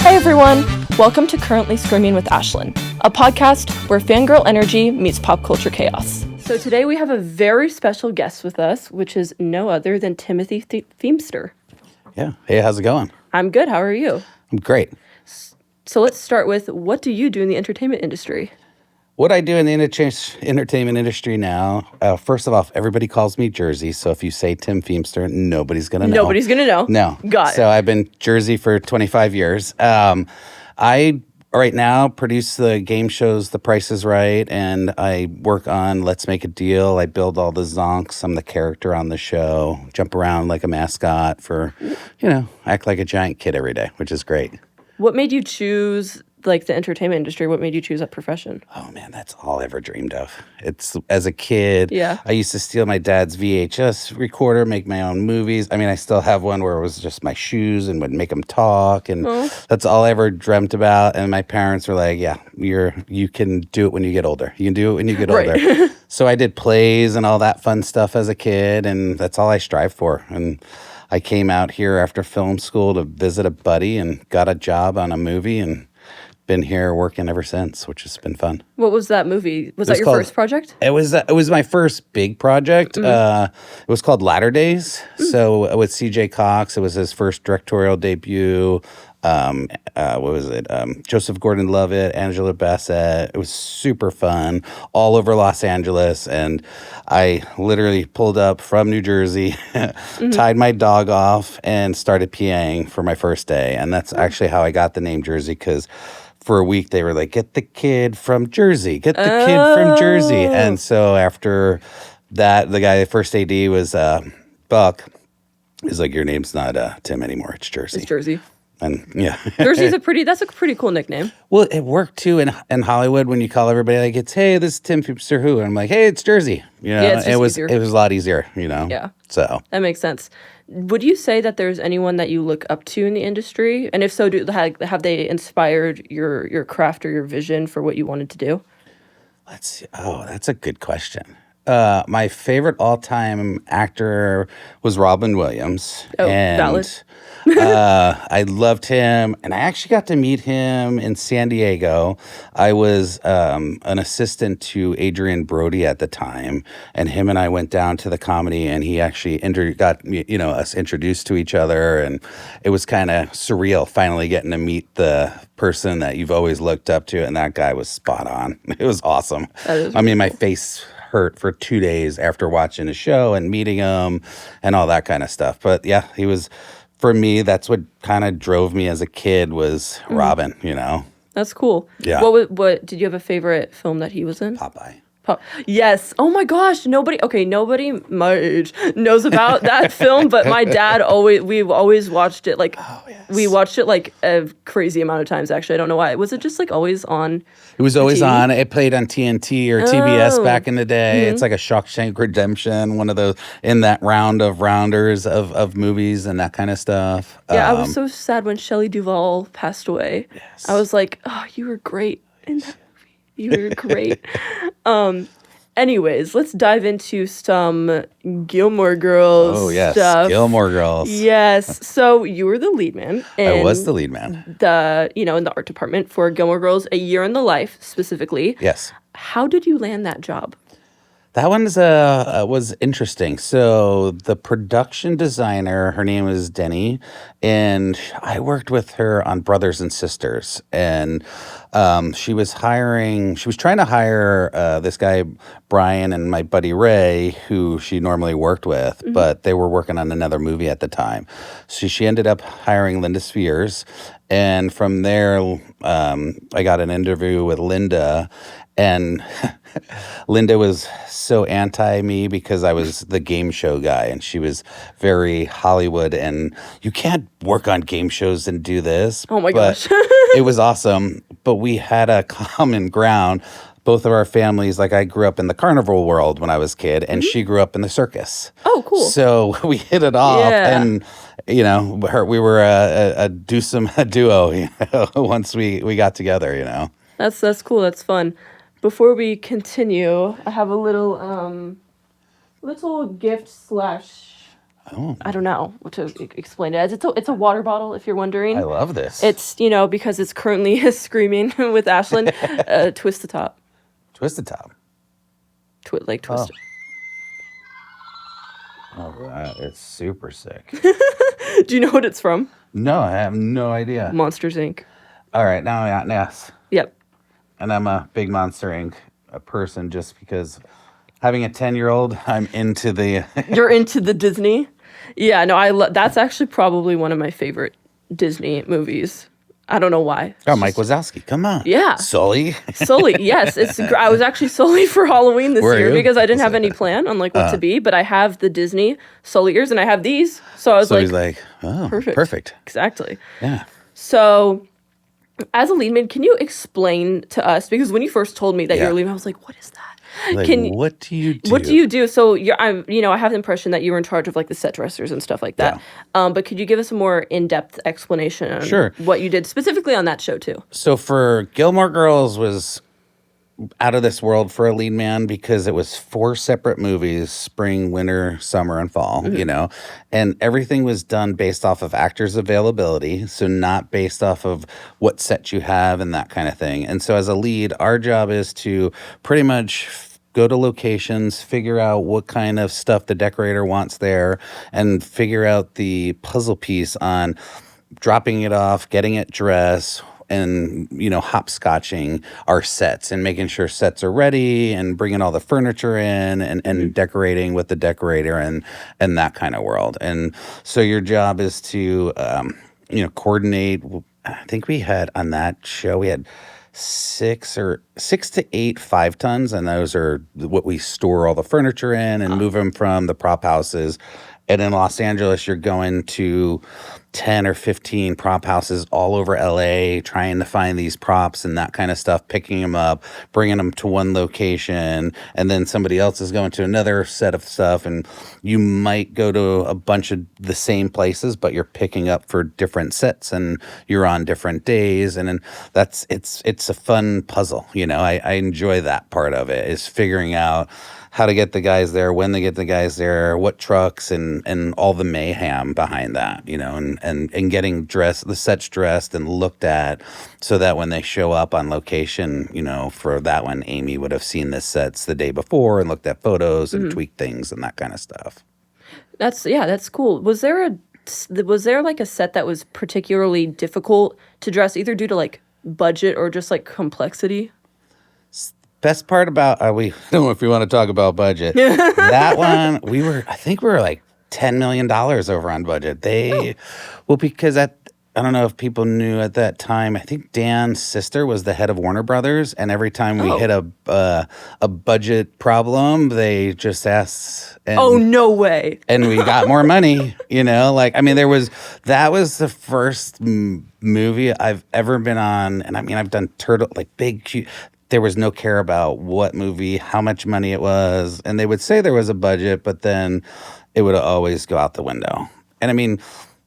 Hey everyone! Welcome to Currently Screaming with Ashlyn, a podcast where fangirl energy meets pop culture chaos. So today we have a very special guest with us, which is no other than Timothy Feemster. Yeah. Hey, how's it going? I'm good. How are you? I'm great. So let's start with, what do you do in the entertainment industry? What I do in the entertainment industry now, first of all, everybody calls me Jersey. So if you say Tim Feemster, nobody's going to know. Nobody's going to know. No. Got it. So I've been Jersey for 25 years. I, right now, produce the game shows The Price is Right, and I work on Let's Make a Deal. I build all the zonks. I'm the character on the show. Jump around like a mascot act like a giant kid every day, which is great. What made you choose, the entertainment industry? What made you choose that profession? Oh, man, that's all I ever dreamed of. It's, as a kid, Yeah. I used to steal my dad's VHS recorder, make my own movies. I mean, I still have one where it was just my shoes and would make them talk, and that's all I ever dreamt about. And my parents were like, yeah, you can do it when you get older. You can do it when you get older. So I did plays and all that fun stuff as a kid, and that's all I strived for. And I came out here after film school to visit a buddy and got a job on a movie and been here working ever since, which has been fun. What was that movie? Was that your first project? It was my first big project. It was called Latter Days. So with C.J. Cox, it was his first directorial debut. What was it? Joseph Gordon-Levitt, Angela Bassett. It was super fun, all over Los Angeles. And I literally pulled up from New Jersey, tied my dog off, and started PAing for my first day. And that's actually how I got the name Jersey, because for a week they were like, get the kid from Jersey, get the kid from Jersey. And so after that, the first AD was Buck. He's like, your name's not Tim anymore, it's Jersey. It's Jersey. And yeah. Jersey's that's a pretty cool nickname. Well, it worked too in Hollywood when you call everybody like, it's, hey, this is Tim Feemster who? And I'm like, hey, it's Jersey. Yeah, it's just easier. It was a lot easier, Yeah. So that makes sense. Would you say that there's anyone that you look up to in the industry? And if so, have they inspired your craft or your vision for what you wanted to do? Let's see. Oh, that's a good question. My favorite all-time actor was Robin Williams. Oh, valid. I loved him, and I actually got to meet him in San Diego. I was an assistant to Adrian Brody at the time, and him and I went down to the comedy, and he actually got us introduced to each other, and it was kind of surreal finally getting to meet the person that you've always looked up to, and that guy was spot on. It was awesome. My face hurt for 2 days after watching the show and meeting him and all that kind of stuff. But yeah, he was, for me, that's what kind of drove me as a kid was Robin, That's cool. Yeah. What did you have a favorite film that he was in? Popeye. Yes. Oh my gosh. Nobody my age knows about that film, but my dad we've always watched it. We watched it a crazy amount of times, actually. I don't know why. Was it just always on? It was always TV? on. It played on TNT or TBS back in the day. It's like a Shawshank Redemption, one of those in that round of rounders of movies and that kind of stuff. Yeah, I was so sad when Shelley Duvall passed away. Yes. I was like, oh, you were great in that movie. You were great. Anyways, let's dive into some Gilmore Girls Oh, yes. stuff. Gilmore Girls. Yes. So you were the lead man. I was the lead man. In the art department for Gilmore Girls, A Year in the Life specifically. Yes. How did you land that job? That one was interesting. So the production designer, her name is Denny, and I worked with her on Brothers and Sisters. And she was trying to hire this guy, Brian, and my buddy Ray, who she normally worked with, but they were working on another movie at the time. So she ended up hiring Linda Spheres. And from there, I got an interview with Linda, and Linda was so anti me because I was the game show guy, and she was very Hollywood, and you can't work on game shows and do this. Oh my gosh. It was awesome, but we had a common ground. Both of our families, I grew up in the carnival world when I was a kid, and she grew up in the circus. Oh, cool. So we hit it off, and we were a duo once we got together. That's cool. That's fun. Before we continue, I have a little gift / Oh, I don't know what to explain it as. It's a water bottle, if you're wondering. I love this. It's, because it's currently screaming with Ashlyn. Twist the top. Twist the top. Twist Oh. it. Oh, that is super sick. Do you know what it's from? No, I have no idea. Monsters, Inc. All right, now I got Ness. Yep. And I'm a big Monster Inc. person just because having a 10-year-old, I'm into the... You're into the Disney? Yeah, no, that's actually probably one of my favorite Disney movies. I don't know why. Oh, Mike Wazowski, come on. Yeah. Sully. Sully, yes. I was actually Sully for Halloween this year because I didn't have any plan on what to be, but I have the Disney Sully ears and I have these. So I was he's like, oh, perfect. Exactly. Yeah. So as a lead man, can you explain to us, because when you first told me that you're a lead man, I was like, what is that? Like, what do you do? What do you do? So I have the impression that you were in charge of like the set dressers and stuff like that. Yeah. But could you give us a more in-depth explanation on what you did specifically on that show too? So for Gilmore Girls was out of this world for a lead man because it was 4 separate movies, spring, winter, summer, and fall, and everything was done based off of actors' availability. So not based off of what set you have and that kind of thing. And so as a lead, our job is to pretty much go to locations, figure out what kind of stuff the decorator wants there, and figure out the puzzle piece on dropping it off, getting it dressed, and hopscotching our sets and making sure sets are ready and bringing all the furniture in and decorating with the decorator and that kind of world. And so your job is to coordinate. I think we had on that show we had 6 to 8 5-tons, and those are what we store all the furniture in and move them from the prop houses. And in Los Angeles, you're going to 10 or 15 prop houses all over LA, trying to find these props and that kind of stuff, picking them up, bringing them to one location, and then somebody else is going to another set of stuff. And you might go to a bunch of the same places, but you're picking up for different sets and you're on different days. And then it's a fun puzzle. I enjoy that part of it, is figuring out how to get the guys there, when they get the guys there, what trucks, and all the mayhem behind that, and getting the sets dressed and looked at so that when they show up on location, for that one, Amy would have seen the sets the day before and looked at photos and tweaked things and that kind of stuff. That's cool. Was there like a set that was particularly difficult to dress, either due to like budget or just like complexity? Best part about we don't know if we want to talk about budget. That one I think we were like $10 million over on budget. Because I don't know if people knew at that time, I think Dan's sister was the head of Warner Brothers, and every time we hit a budget problem, they just asked. Oh, no way. And we got more money, that was the first movie I've ever been on. And I've done big, cute. There was no care about what movie, how much money it was. And they would say there was a budget, but then it would always go out the window. And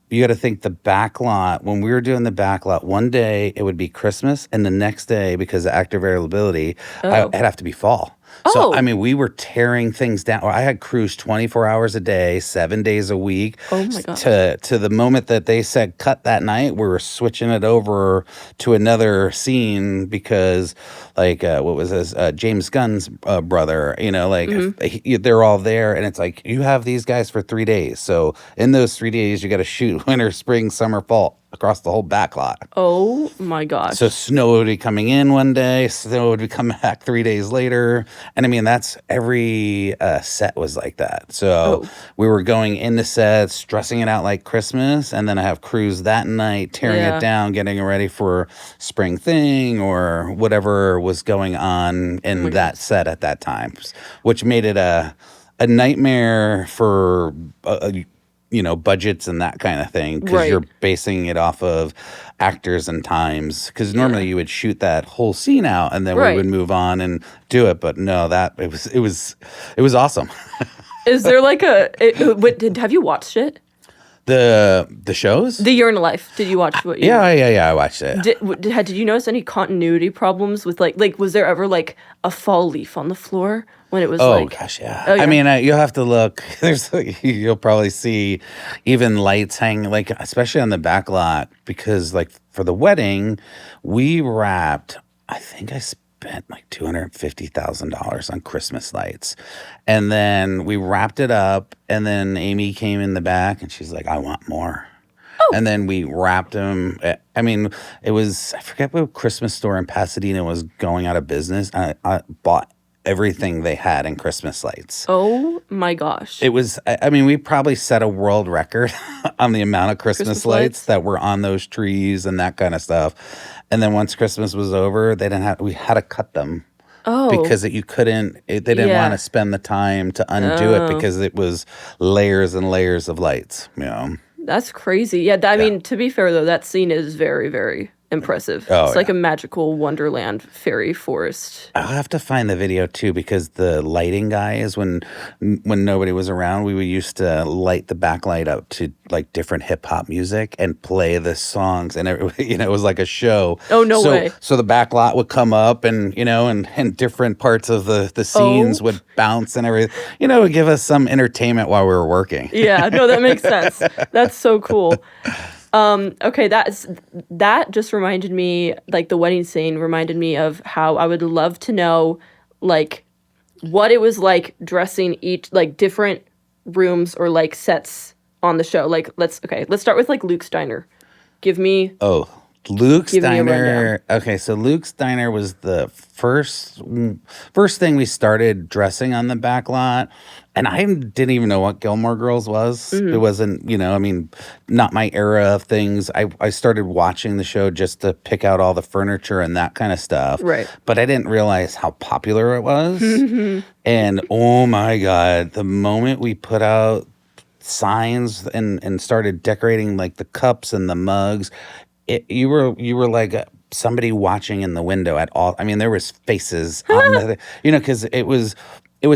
you got to think the back lot, when we were doing the back lot, one day it would be Christmas, and the next day, because of actor availability, it'd have to be fall. So, we were tearing things down. I had crews 24 hours a day, 7 days a week. Oh, my God. To the moment that they said cut that night, we were switching it over to another scene because, what was this? James Gunn's brother, they're all there. And it's like, you have these guys for 3 days. So in those 3 days, you got to shoot winter, spring, summer, fall across the whole back lot. Oh, my gosh. So snow would be coming in one day, snow would be coming back 3 days later. And that's every set was like that. So we were going into sets, dressing it out like Christmas, and then I have crews that night tearing it down, getting it ready for spring thing or whatever was going on in that set at that time, which made it a nightmare for budgets and that kind of thing, because you're basing it off of actors and times. Because normally you would shoot that whole scene out and then we would move on and do it. But no, it was awesome. Is there like have you watched it? The shows? The Year in Life. Did you watch what? Yeah, I watched it. Did you notice any continuity problems with like was there ever like a fall leaf on the floor when it was Oh like, gosh, yeah. oh I yeah, mean, you'll have to look. You'll probably see even lights hanging, like especially on the back lot, because like for the wedding, we wrapped. I think I spent like $250,000 on Christmas lights, and then we wrapped it up, and then Amy came in the back, and she's like, "I want more." oh And then we wrapped them. I mean, it was, I forget what Christmas store in Pasadena was going out of business. I bought everything they had in Christmas lights. oh my gosh, It was, I mean, we probably set a world record on the amount of Christmas Christmas lights lights. that were on those trees and that kind of stuff. And then once Christmas was over, we had to cut them Oh because they didn't want to yeah, spend the time to undo it oh. because it was layers and layers of lights, That's crazy. Yeah, I Yeah. mean, to be fair though, that scene is very, very impressive. Oh, It's like yeah. a magical wonderland fairy forest. I'll have to find the video too because the lighting guy is when nobody was around, we used to light the backlight up to like different hip hop music and play the songs, and it was like a show. Oh no way. So the back lot would come up, and and different parts of the scenes Oh would bounce and everything. It would give us some entertainment while we were working. yeah, no, that makes sense. That's so cool. Okay, that just reminded me, like the wedding scene reminded me of how I would love to know, like, what it was like dressing each, like, different rooms or like sets on the show. Like, let's start with like Luke's Diner. Give me Oh, Luke's give me a rundown. Diner. Okay, so Luke's Diner was the first thing we started dressing on the back lot, and I didn't even know what Gilmore Girls was. It wasn't, I mean, not my era of things. I started watching the show just to pick out all the furniture and that kind of stuff. Right. But I didn't realize how popular it was. And oh my God, the moment we put out signs and started decorating like the cups and the mugs, you were like somebody watching in the window at all. I mean, there was faces on because it was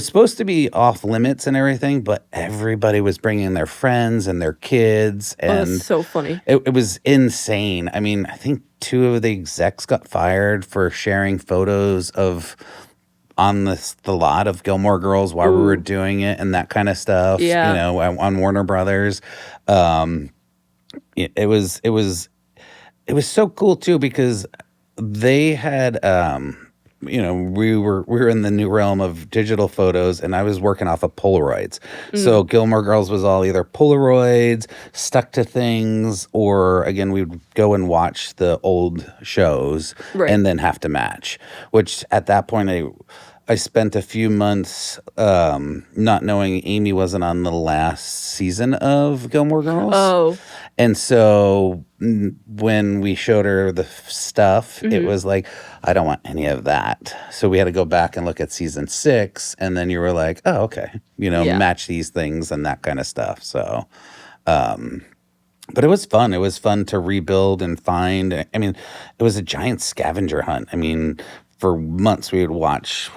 supposed to be off limits and everything, but everybody was bringing their friends and their kids, Oh, and that's so funny. it was insane. I mean, I think two of the execs got fired for sharing photos of on the lot of Gilmore Girls while we were Ooh. doing it and that kind of stuff. Yeah. On Warner Brothers. It was so cool too because they had we were in the new realm of digital photos, and I was working off of Polaroids. So Gilmore Girls was all either Polaroids stuck to things, or again we'd go and watch the old shows Right. and then have to match. Which at that point I spent a few months not knowing Amy wasn't on the last season of Gilmore Girls. Oh. And so when we showed her the stuff, it was like, I don't want any of that. So we had to go back and look at season 6. And then you were like, oh, okay. Yeah. Match these things and that kind of stuff. So, but it was fun. It was fun to rebuild and find. I mean, it was a giant scavenger hunt. I mean, for months we would watch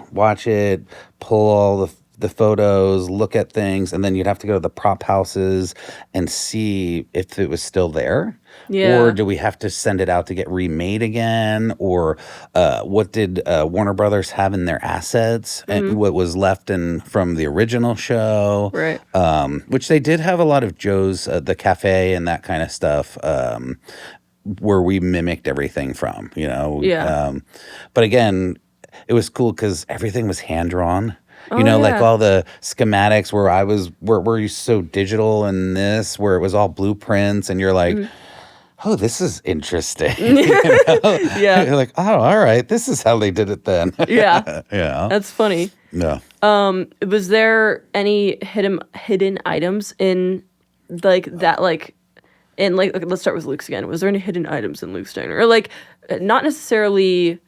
it, pull all the photos, look at things, and then you'd have to go to the prop houses and see if it was still there. Yeah. Or do we have to send it out to get remade again? Or what did Warner Brothers have in their assets and what was left from the original show? Right. Which they did have a lot of Joe's, the cafe and that kind of stuff. Where we mimicked everything from, Yeah. But again, it was cool because everything was hand drawn. Oh, Like yeah. all the schematics where you so digital in this, where it was all blueprints, and you're like, oh, this is interesting. Yeah. You're like, oh, all right, this is how they did it then. Yeah. Yeah. That's funny. Yeah. Was there any hidden items in like that, like in like let's start with Luke's again. Was there any hidden items in Luke's Diner? Or like not necessarily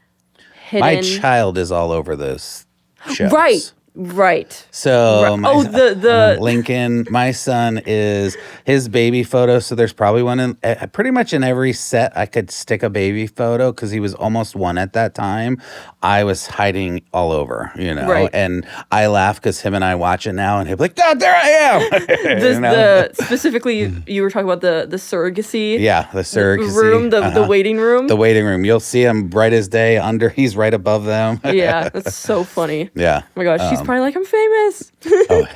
hidden. My child is all over those shows. Right. So my the Lincoln, my son is his baby photo. So there's probably one in pretty much in every set. I could stick a baby photo because he was almost 1 at that time. I was hiding all over, Right. and I laugh because him and I watch it now, and he'll be like, "Oh, there I am." Specifically, you were talking about the surrogacy. Yeah, the surrogacy room, the waiting room. The waiting room. You'll see him bright as day. He's right above them. Yeah, that's so funny. Yeah. Oh my gosh, she's probably like, I'm famous. Oh,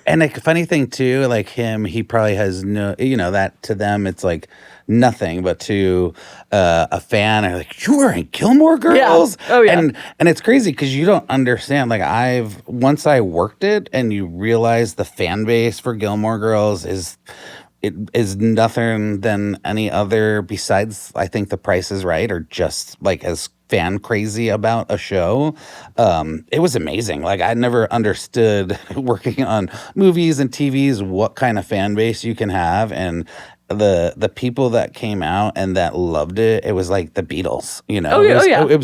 and a funny thing too, like him, he probably has no, that to them it's like nothing, but to a fan, are like, you were in Gilmore Girls, Oh yeah. And it's crazy because you don't understand. Like once I worked it, and you realize the fan base for Gilmore Girls is nothing than any other besides, I think, The Price is Right, or just like as fan crazy about a show. It was amazing. Like I never understood working on movies and TVs what kind of fan base you can have, and the people that came out and that loved it. It was like the Beatles, Oh yeah. It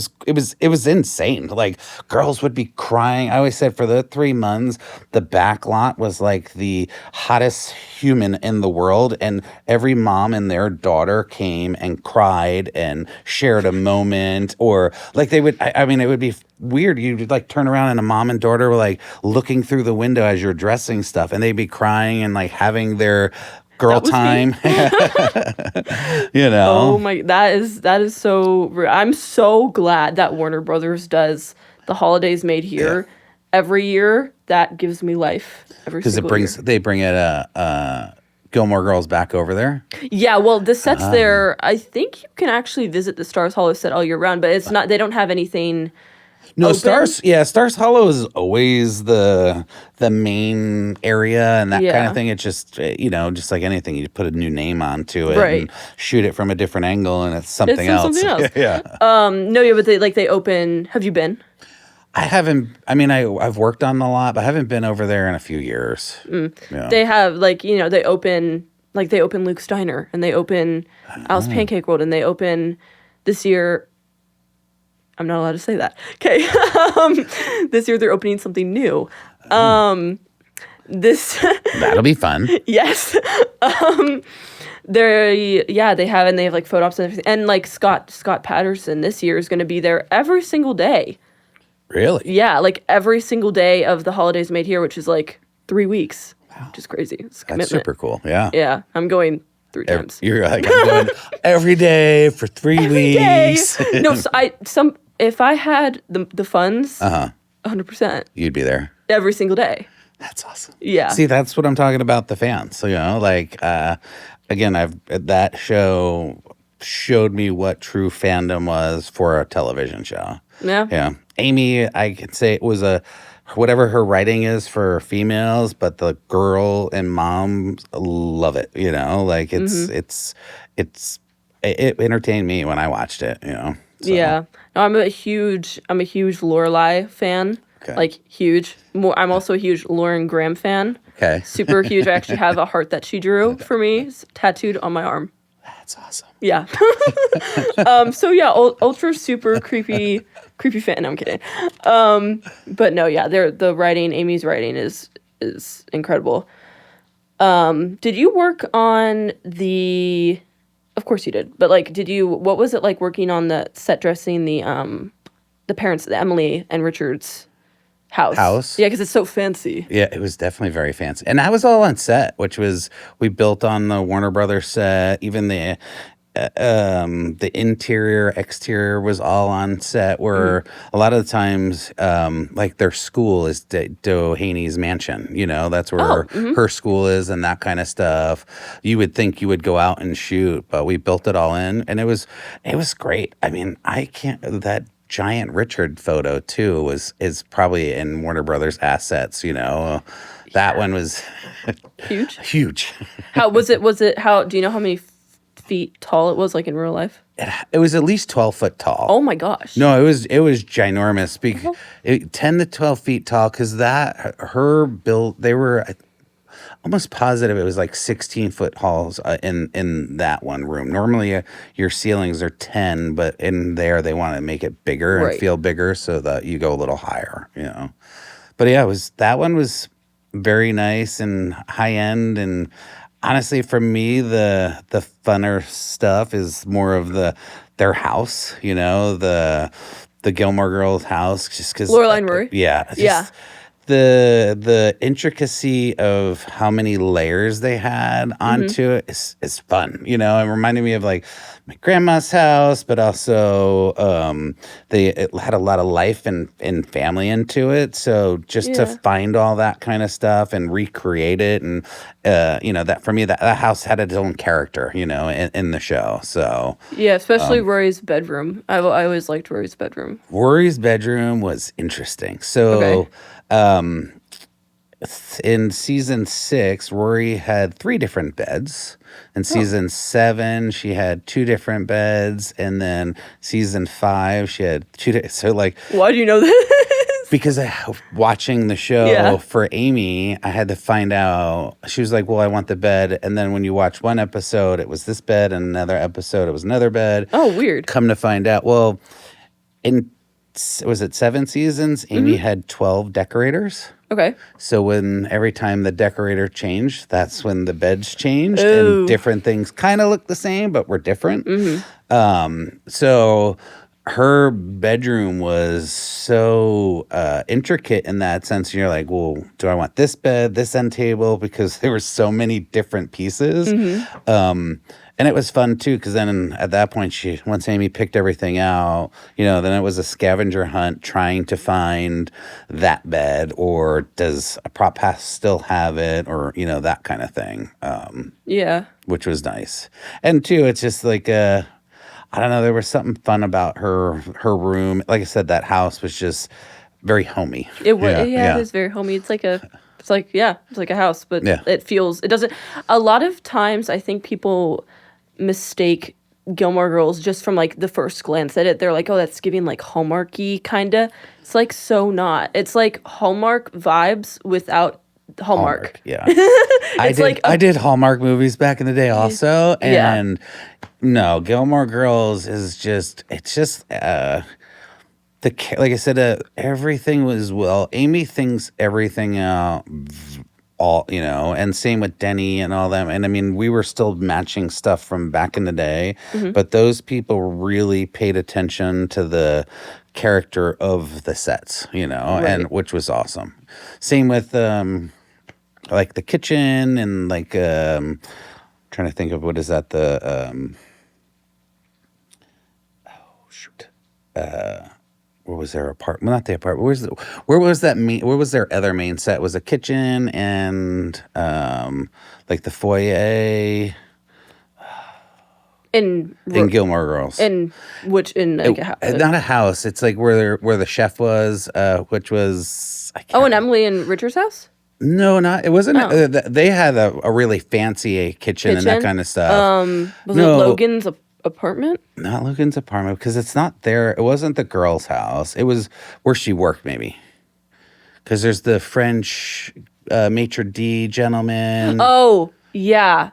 was insane. Like girls would be crying. I always said for the 3 months, the back lot was like the hottest human in the world, and every mom and their daughter came and cried and shared a moment, or like they would. I mean, it would be weird. You'd like turn around and a mom and daughter were like looking through the window as you're dressing stuff, and they'd be crying and like having their girl time. Oh my, that is so I'm so glad that Warner Brothers does the holidays made here every year. That gives me life every single year. They bring it Gilmore Girls back over there. Yeah, well, the sets there, I think you can actually visit the Stars Hollow set all year round, but it's not, they don't have anything. No, open. Stars Hollow is always the main area and that kind of thing. It's just, just like anything, you put a new name onto it and shoot it from a different angle, and it's something else. Yeah. No, yeah, but they open. Have you been? I haven't. I mean, I've worked on the lot, but I haven't been over there in a few years. Yeah. They have they open Luke's Diner, and they open Al's Pancake World, and they open this year. I'm not allowed to say that. Okay. This year they're opening something new. That'll be fun. Yes. They have like photo ops and everything. And like Scott Patterson this year is going to be there every single day. Really? Yeah, like every single day of the holidays made here, which is like 3 weeks. Wow. Which is crazy. It's a commitment. That's super cool. Yeah. Yeah. I'm going 3 times. You're like, I'm going every day for 3 weeks. No, so if I had the funds, 100%. You'd be there. Every single day. That's awesome. Yeah. See, that's what I'm talking about, the fans. So, again, that show showed me what true fandom was for a television show. Yeah. Yeah. Amy, I could say it was whatever her writing is for females, but the girl and moms love it, like it entertained me when I watched it, So. Yeah. No, I'm a huge Lorelai fan. Okay. Like huge. I'm also a huge Lauren Graham fan. Okay. Super huge. I actually have a heart that she drew for me tattooed on my arm. That's awesome. Yeah. So yeah, ultra super creepy fan. No, I'm kidding. But no, yeah, Amy's writing is incredible. Did you work on of course you did, but what was it like working on the set dressing the parents, Emily and Richard's house? Yeah, because it's so fancy. Yeah, it was definitely very fancy. And that was all on set, we built on the Warner Brothers set. Even the interior, exterior was all on set, where a lot of the times, like their school is Dohany's mansion, that's where her school is and that kind of stuff. You would think you would go out and shoot, but we built it all in, and it was great. I mean, that giant Richard photo too is probably in Warner Brothers assets, that one was huge. How was it how do you know how many feet tall it was, like in real life? It was at least 12 foot tall. Oh my gosh. No, it was ginormous. 10 to 12 feet tall, because her build, they were almost positive it was like 16-foot halls in that one room. Normally your ceilings are 10, but in there they want to make it bigger and feel bigger so that you go a little higher, But yeah, that one was very nice and high end, and honestly, for me, the funner stuff is more of their house, the Gilmore Girls house, just because Lorelai and Rory. Yeah, the intricacy of how many layers they had Mm-hmm. onto it is fun. You know, it reminded me of like my grandma's house, but also it had a lot of life and family into it. So just to Yeah. find all that kind of stuff and recreate it, and you know, that for me that house had its own character, you know, in the show. So Yeah, especially Rory's bedroom. I always liked Rory's bedroom. Rory's bedroom was interesting. Okay. So in season 6, Rory had 3 different beds. In Oh. season 7, she had 2 different beds, and then season 5, she had 2. So like, Why do you know this? because watching the show Yeah. for Amy, I had to find out. She was like, "Well, I want the bed," and then when you watch one episode, it was this bed, and another episode, it was another bed. Oh, weird. Come to find out, well, in was it 7 seasons? Amy Mm-hmm. had 12 decorators. Okay. So when every time the decorator changed, that's when the beds changed, and Oh. different things kind of looked the same but were different. Mm-hmm. So her bedroom was so intricate in that sense. You're like, well, do I want this bed, this end table? Because there were so many different pieces. Mm-hmm. And it was fun too, because then at that point, once Amy picked everything out, you know, then it was a scavenger hunt trying to find that bed, or does a prop house still have it, or you know, that kind of thing, Yeah. which was nice. And two, it's just like I don't know, there was something fun about her room. Like I said, that house was just very homey. It was. Yeah, Yeah. it is very homey. It's like a house, but Yeah. it doesn't. A lot of times, I think people mistake Gilmore Girls just from like the first glance at it. They're like, oh, that's giving like Hallmarky kinda. It's like so not. It's like Hallmark vibes without Hallmark. Yeah. It's I did Hallmark movies back in the day also, Yeah. and no, Gilmore Girls is just like I said, everything was well. Amy thinks everything out, all you know, and same with Denny and all them. And I mean, we were still matching stuff from back in the day, Mm-hmm. but those people really paid attention to the character of the sets, you know, and Right. which was awesome. Same with like the kitchen and like trying to think of what is that shoot. Where was their apartment? Well, not the apartment. Where was that main? Where was their other main set? Was a kitchen and like the foyer in Gilmore Girls. in like a house. Not a house. It's like where the chef was, which was I can't. Oh, and Emily and Richard's house. No, not it wasn't. Oh. They had a really fancy kitchen and that Kitchen? kind of stuff. Was No. it Logan's apartment? Not Logan's apartment, because it's not there. It wasn't the girl's house. It was where she worked, maybe. Because there's the French maitre d' gentleman. Oh, yeah.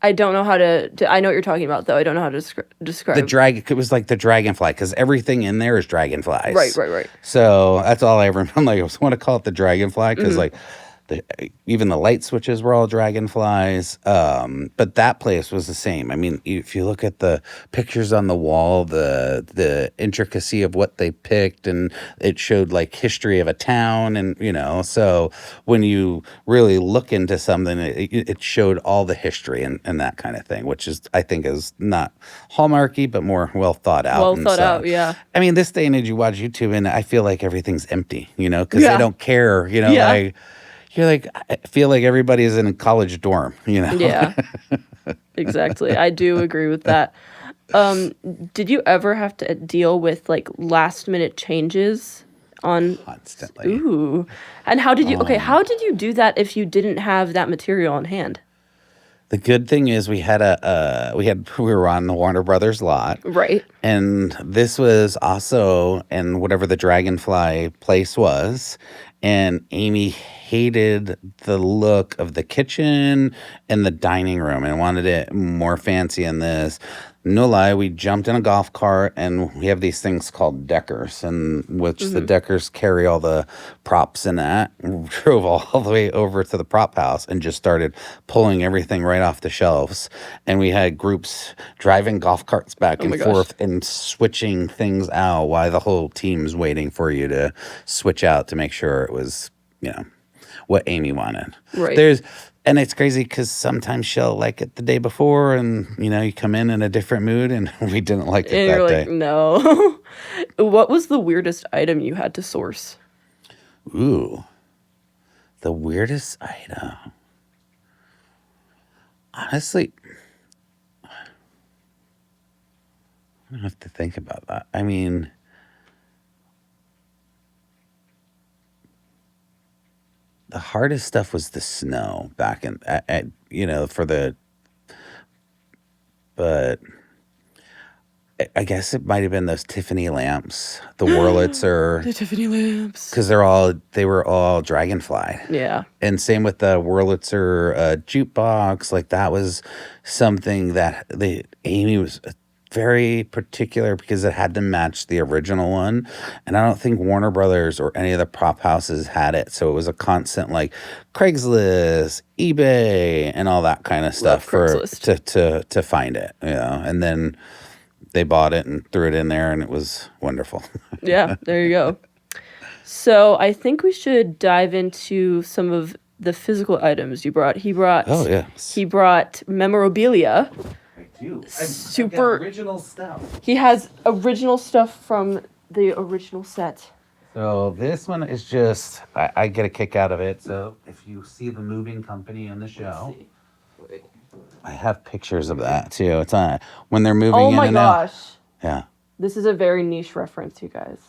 I don't know how to. I know what you're talking about, though. I don't know how to describe. It was like the dragonfly, because everything in there is dragonflies. Right. So that's all I ever. I'm like, I just want to call it the dragonfly, because Mm-hmm. like even the light switches were all dragonflies. But that place was the same. I mean, if you look at the pictures on the wall, the intricacy of what they picked, and it showed like history of a town, and you know, so when you really look into something, it showed all the history and that kind of thing, which is I think is not Hallmarky, but more well thought out. Well and thought so- out, yeah. I mean, this day and age, you watch YouTube, and I feel like everything's empty, you know, because Yeah. they don't care, you know, Yeah. like. You're like, I feel like everybody's in a college dorm, you know? Yeah, exactly. I do agree with that. Did you ever have to deal with like last minute changes on? Constantly. Ooh, and how did you? Okay, how did you do that if you didn't have that material on hand? The good thing is we were on the Warner Brothers lot. Right. And this was also in whatever the Dragonfly place was. And Amy hated the look of the kitchen and the dining room and wanted it more fancy in this. No lie, we jumped in a golf cart, and we have these things called deckers, and which the deckers carry all the props in that. And drove all the way over to the prop house and just started pulling everything right off the shelves. And we had groups driving golf carts back and my gosh. forth and switching things out while the whole team's waiting for you to switch out to make sure it was what Amy wanted. Right. And it's crazy because sometimes she'll like it the day before, and you come in a different mood, and we didn't like it And that you're day. like, no. What was the weirdest item you had to source? Ooh, the weirdest item. Honestly, I don't have to think about that. I mean, the hardest stuff was the snow back but I guess it might have been those Tiffany lamps, the Wurlitzer, The Tiffany lamps. because they were all Dragonfly. Yeah. And same with the Wurlitzer jukebox. Like that was something that Amy was very particular because it had to match the original one. And I don't think Warner Brothers or any of the prop houses had it. So it was a constant like Craigslist, eBay, and all that kind of stuff to find it. And then they bought it and threw it in there, and it was wonderful. Yeah, there you go. So I think we should dive into some of the physical items you brought. He brought memorabilia. I do. Super original stuff. He has original stuff from the original set. So this one is just I get a kick out of it. So if you see the moving company in the show, I have pictures of that too. It's on when they're moving in and out. Oh my gosh. Yeah. This is a very niche reference, you guys.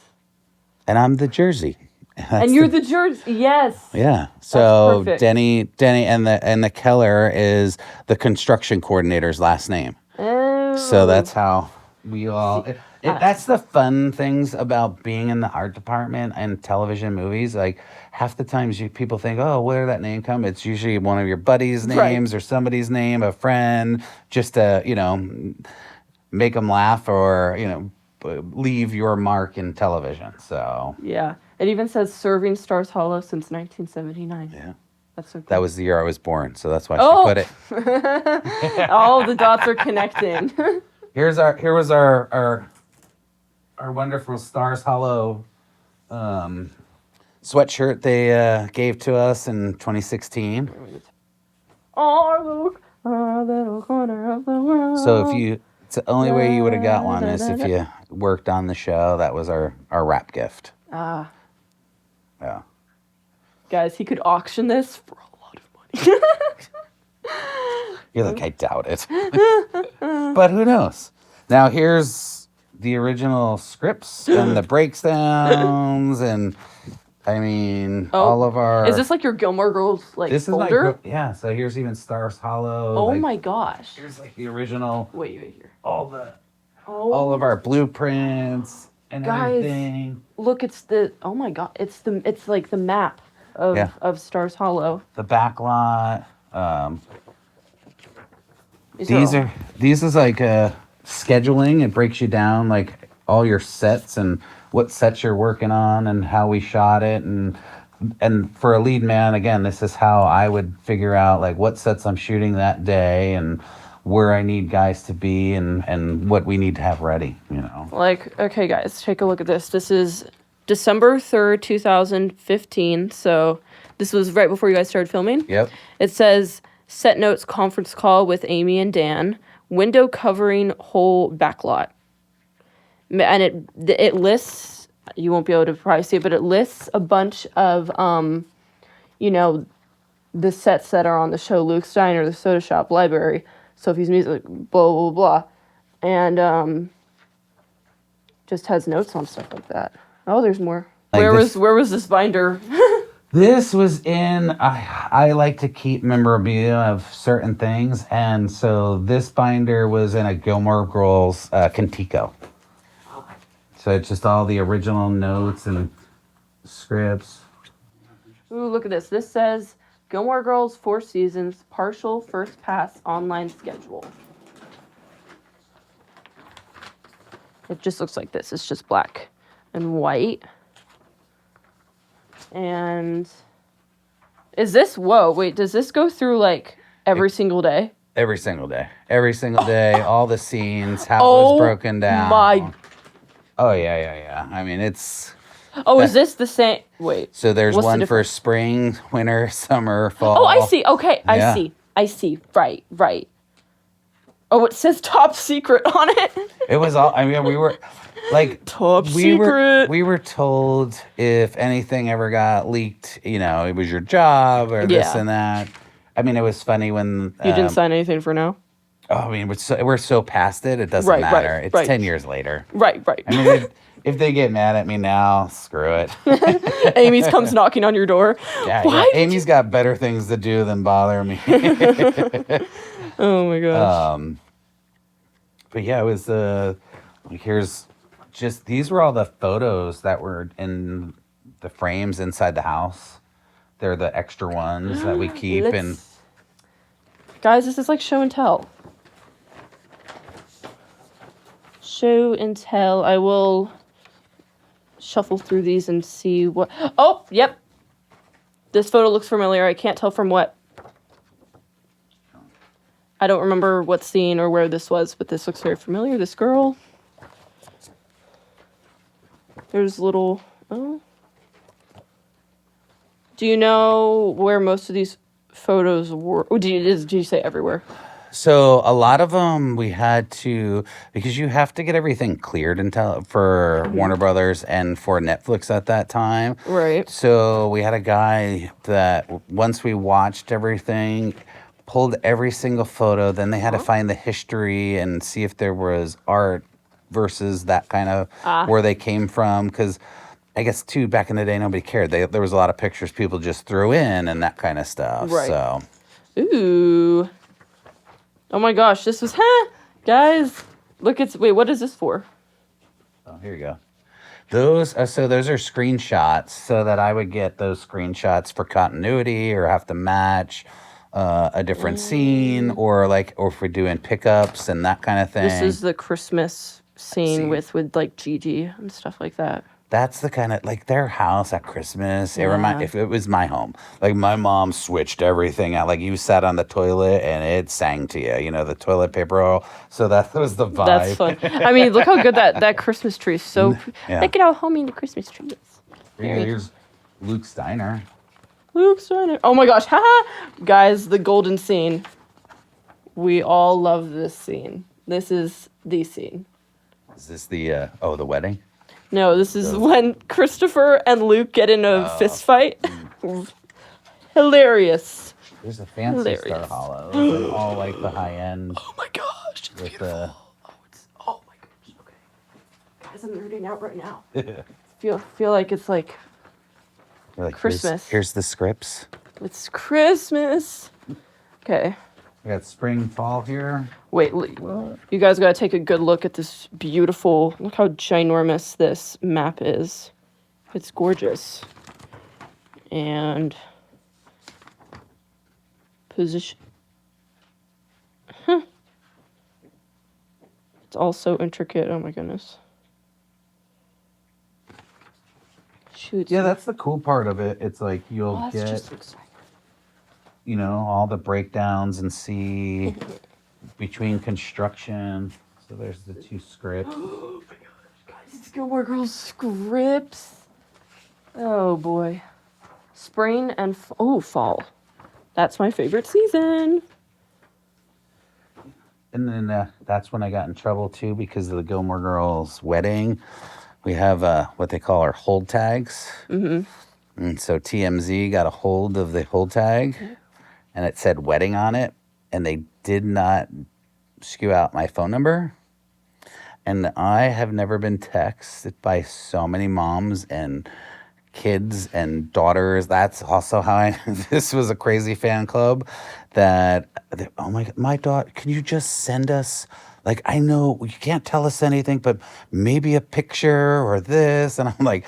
And I'm the Jersey. And you're the Jersey. Yes. Yeah. So perfect. Denny and the Keller is the construction coordinator's last name. Oh. So that's how we all that's the fun things about being in the art department and television movies. Like half the times people think, oh, where did that name come? It's usually one of your buddies' names or somebody's name, a friend, just to, make them laugh or, leave your mark in television. So yeah. It even says serving Stars Hollow since 1979. yeah. That's so cool. That was the year I was born, so that's why she put it. All the dots are connecting. Here was our wonderful Stars Hollow sweatshirt they gave to us in 2016. Our little corner of the world. So it's the only way you would have got one is if you worked on the show. That was our wrap gift. Ah. Yeah. Guys, he could auction this for a lot of money. You're like, I doubt it. But who knows? Now here's the original scripts and the breakdowns and I mean all of our. Is this like your Gilmore Girls This folder? is yeah. So here's even Stars Hollow. Oh my gosh. Here's like the original. Wait here. All of our blueprints and everything. Look, it's the oh my god. It's like the map of Stars Hollow. The back lot. These is like scheduling. It breaks you down like all your sets and what sets you're working on and how we shot it and for a lead man, again, this is how I would figure out like what sets I'm shooting that day and where I need guys to be and what we need to have ready, Like, okay, guys, take a look at this. This is December 3rd, 2015. So this was right before you guys started filming. Yep. It says set notes conference call with Amy and Dan, window covering whole backlot. And it lists, you won't be able to probably see it, but it lists a bunch of, the sets that are on the show, Luke's Diner, the Soda Shop, Library, Sophie's Music, blah, blah, blah. And just has notes on stuff like that. Oh, there's more. Where was this binder? This was in, I like to keep memorabilia of certain things, and so this binder was in a Gilmore Girls Contigo. So it's just all the original notes and scripts. Ooh, look at this. This says Gilmore Girls 4 seasons, partial first pass online schedule. It just looks like this. It's just black and white. And is this, does this go through like every single day? Every single day. Every single day, all the scenes, how it was broken down. Oh, yeah. I mean, it's Oh, is this the same? Wait. So there's What's the one for difference? spring, winter, summer, fall. Oh, I see. Okay, Yeah. I see. Right, right. Oh, it says top secret on it. It was all. I mean, we were like Top we were secret. we were told if anything ever got leaked, it was your job or this Yeah. and that. I mean, it was funny when You didn't sign anything for now? oh, I mean, we're so past it. It doesn't Right, matter. right, It's right. 10 years later. Right, right. I mean, if they get mad at me now, screw it. Amy's comes knocking on your door. Yeah, Why? yeah. Amy's got better things to do than bother me. Oh my gosh. But yeah, it was here's just these were all the photos that were in the frames inside the house. They're the extra ones that we keep and Guys, this is like show and tell. Show and tell. I will shuffle through these and see what... Oh, yep. This photo looks familiar. I can't tell from what. I don't remember what scene or where this was, but this looks very familiar. This girl. There's little... Oh. Do you know where most of these photos were? Oh, did you say everywhere? so a lot of them we had to because you have to get everything cleared for Warner Brothers and for Netflix at that time. Right. So we had a guy that once we watched everything, pulled every single photo. Then they had to find the history and see if there was art versus that kind of where they came from. Because I guess too back in the day nobody cared. There was a lot of pictures people just threw in and that kind of stuff. Right. So. Ooh. Oh my gosh, this was, guys, look, wait, what is this for? Oh, here you go. Those are screenshots so that I would get those screenshots for continuity or have to match a different scene or if we're doing pickups and that kind of thing. This is the Christmas scene with like Gigi and stuff like that. That's the kind of their house at Christmas. Yeah. If it was my home, my mom switched everything out. You sat on the toilet and it sang to you, the toilet paper roll. So that was the vibe. That's fun. I mean, look how good that Christmas tree is. So, Yeah. look at how homey the Christmas tree is. Here's Luke Steiner. Luke Steiner. Oh my gosh, guys, the golden scene. We all love this scene. This is the scene. Is this the the wedding? No, this is when Christopher and Luke get in a fist fight. Hilarious. There's a fancy Star Hollow. And all the high end. Oh my gosh, it's beautiful. Oh my gosh. Okay, guys, I'm nerding out right now. feel like it's like Christmas. Here's the scripts. It's Christmas. Okay. We got spring, fall here. Wait, you guys gotta take a good look at this beautiful, look how ginormous this map is. It's gorgeous. And position. It's all so intricate, oh my goodness. Shoot. Yeah, that's the cool part of it. It's you'll that get, just looks like... all the breakdowns and see between construction. So there's the two scripts. Oh my gosh, guys, it's Gilmore Girls scripts. Oh boy. Spring and fall. That's my favorite season. And then that's when I got in trouble too because of the Gilmore Girls wedding. We have what they call our hold tags. Mm-hmm. And so TMZ got a hold of the hold tag and it said wedding on it. And they did not skew out my phone number. And I have never been texted by so many moms and kids and daughters. That's also how this was a crazy fan club that, oh my daughter, can you just send us, I know you can't tell us anything, but maybe a picture or this. And I'm like,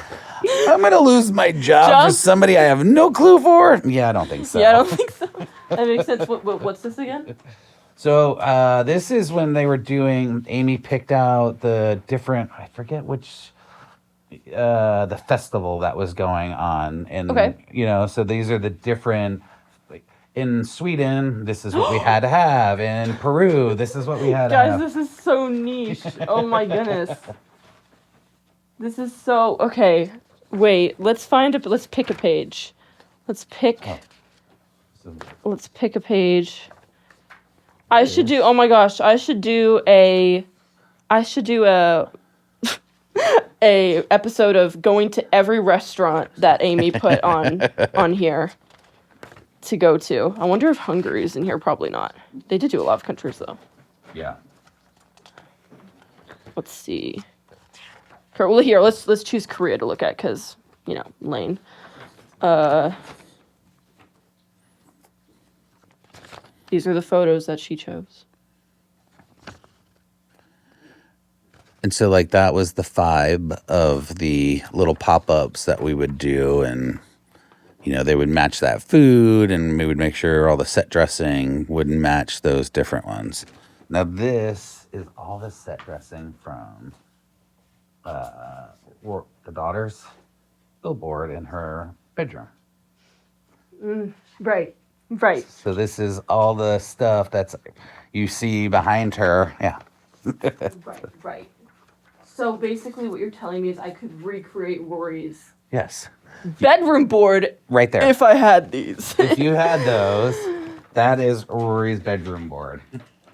I'm going to lose my job for somebody I have no clue for. Yeah, I don't think so. Yeah, I don't think so. That makes sense. What's this again? So this is when they were doing, Amy picked out the different, I forget which, the festival that was going on. And, so these are the different, in Sweden, this is what we had to have. In Peru, this is what we had to have. Guys, this is so niche. Oh my goodness. This is so, okay. Wait, let's pick a page. Let's pick a page. Oh my gosh, I should do a a episode of going to every restaurant that Amy put on here to go to. I wonder if Hungary's in here. Probably not. They did do a lot of countries though. Yeah. Let's see. Well, here, let's choose Korea to look at because, Lane. These are the photos that she chose. And so, like, that was the vibe of the little pop-ups that we would do. And, they would match that food, and we would make sure all the set dressing would match those different ones. Now, this is all the set dressing from the daughter's billboard in her bedroom. Right. So this is all the stuff that's you see behind her. Yeah. Right. So basically what you're telling me is I could recreate Rory's Yes. bedroom board Right there. if I had these. If you had those, that is Rory's bedroom board.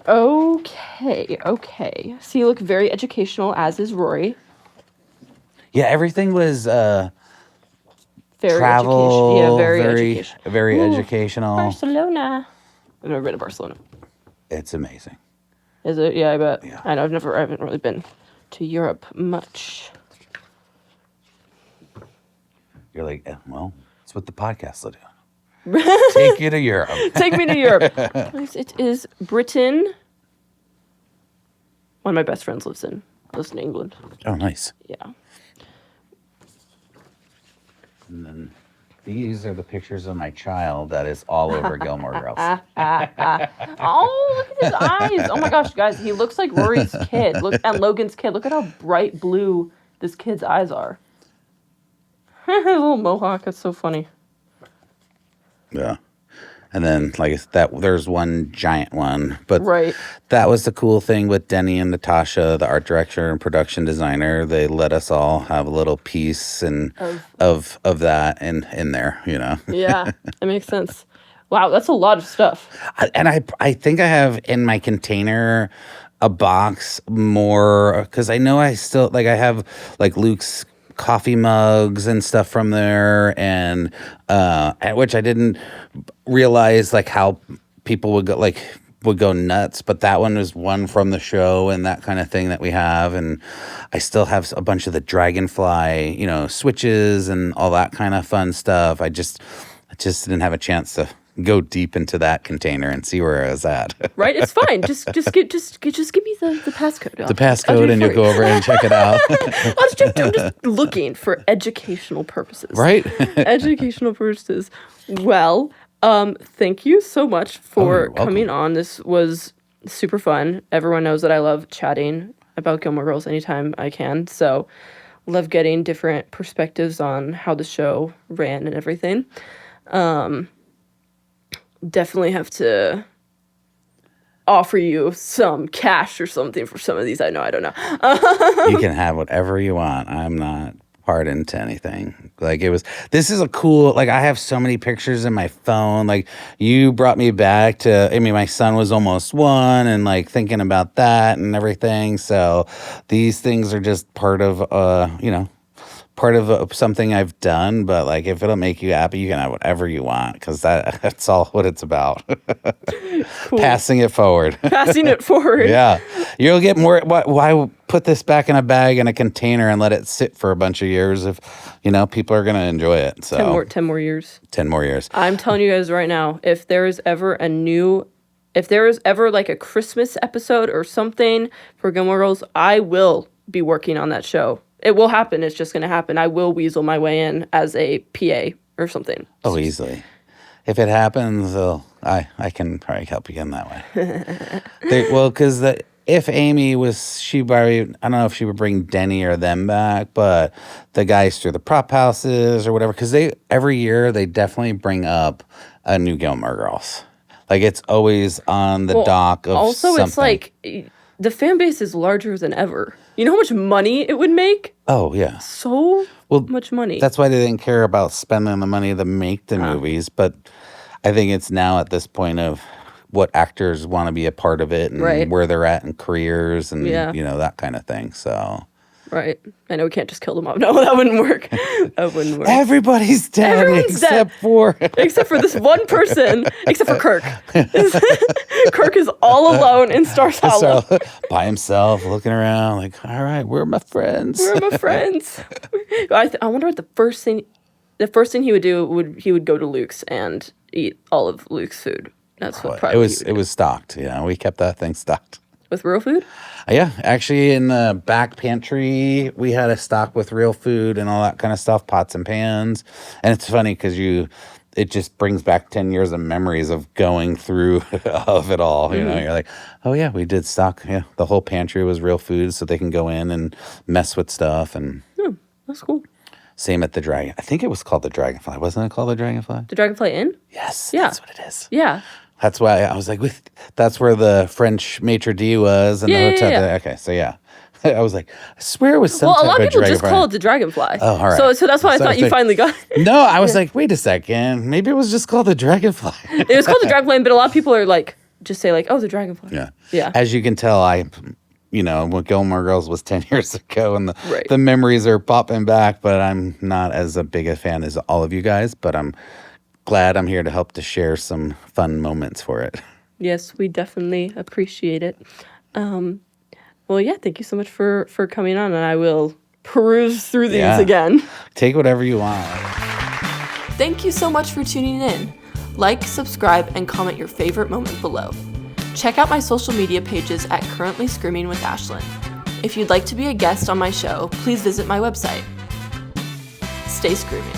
Okay. So you look very educational, as is Rory. Yeah, everything was Very travel. educational. Yeah, very educational. Very educational. Barcelona. I've never been to Barcelona. It's amazing. Is it? Yeah, I bet. Yeah. I know. I haven't really been to Europe much. You're like, well, it's what the podcast will do. Take you to Europe. Take me to Europe. It is Britain. One of my best friends lives in England. Oh, nice. Yeah. And then these are the pictures of my child that is all over Gilmore Girls. Oh, look at his eyes. Oh my gosh, guys, he looks like Rory's kid. And Logan's kid. Look at how bright blue this kid's eyes are. Little mohawk. That's so funny. Yeah. And then, like that, there's one giant one. But Right. that was the cool thing with Denny and Natasha, the art director and production designer. They let us all have a little piece of that in there, Yeah, that makes sense. Wow, that's a lot of stuff. I think I have in my container a box more, because I know I still, like, I have, like, Luke's coffee mugs and stuff from there, and at which I didn't realize, like, how people would go nuts, but that one was one from the show and that kind of thing that we have. And I still have a bunch of the Dragonfly, switches and all that kind of fun stuff. I just didn't have a chance to go deep into that container and see where I was at. Right, it's fine. Just give me the passcode. The passcode, and you'll go over and check it out. I'm just looking for educational purposes. Right? Educational purposes. Well, thank you so much for coming on. This was super fun. Everyone knows that I love chatting about Gilmore Girls anytime I can. So, love getting different perspectives on how the show ran and everything. Definitely have to offer you some cash or something for some of these. I don't know. You can have whatever you want. I'm not pardoned to anything. Like, this is a cool, like, I have so many pictures in my phone. Like, you brought me back to, my son was almost 1, and, like, thinking about that and everything. So these things are just part of, something I've done. But, like, if it'll make you happy, you can have whatever you want, because that's all what it's about. Cool. Passing it forward. Yeah. You'll get more. Why put this back in a bag in a container and let it sit for a bunch of years if, people are going to enjoy it. So 10 more years. 10 more years. I'm telling you guys right now, if there is ever like a Christmas episode or something for Gilmore Girls, I will be working on that show. It will happen. It's just going to happen. I will weasel my way in as a PA or something. Oh, easily. If it happens, I can probably help you in that way. Because if Amy was, I don't know if she would bring Denny or them back, but the guys through the prop houses or whatever, because every year they definitely bring up a new Gilmore Girls. Like, it's always on the dock of also, something. it's like the fan base is larger than ever. You know how much money it would make? Oh, yeah. So much money. That's why they didn't care about spending the money to make the movies. But I think it's now at this point of what actors want to be a part of it and where they're at in careers and, that kind of thing. So... Right. I know we can't just kill them off. No, that wouldn't work. That wouldn't work. Everybody's dead. Everyone's dead. Except for this one person. Except for Kirk. Kirk is all alone in Stars Hollow. By himself, looking around like, all right, where are my friends? Where are my friends? I wonder what the first thing he would do he would go to Luke's and eat all of Luke's food. That's what probably it was stocked. Yeah, we kept that thing stocked. With real food? Yeah, actually in the back pantry, we had a stock with real food and all that kind of stuff, pots and pans. And it's funny because it just brings back 10 years of memories of going through of it all. You know, you're like, oh yeah, we did stock. Yeah, the whole pantry was real food so they can go in and mess with stuff. And that's cool. Same at the Dragon. I think it was called the Dragonfly. Wasn't it called the Dragonfly? The Dragonfly Inn? Yes, yeah. That's what it is. Yeah. That's why I was like, that's where the French maitre d' was, and the hotel. Yeah. Okay, so yeah, I was like, I swear it was some. Well, a lot of people just call it the Dragonfly. Oh, all right. So that's why I thought you finally got it. No, I was like, wait a second, maybe it was just called the Dragonfly. It was called the Dragonfly, but a lot of people are like, just say like, oh, the Dragonfly. Yeah, yeah. As you can tell, when Gilmore Girls was 10 years ago, and right. the memories are popping back, but I'm not as a big a fan as all of you guys, but I'm glad I'm here to help to share some fun moments for it. Yes, we definitely appreciate it. Well, yeah, thank you so much for coming on, and I will peruse through these again. Take whatever you want. Thank you so much for tuning in. Like, subscribe, and comment your favorite moment below. Check out my social media pages at Currently Screaming with Ashlyn. If you'd like to be a guest on my show, please visit my website. Stay screaming.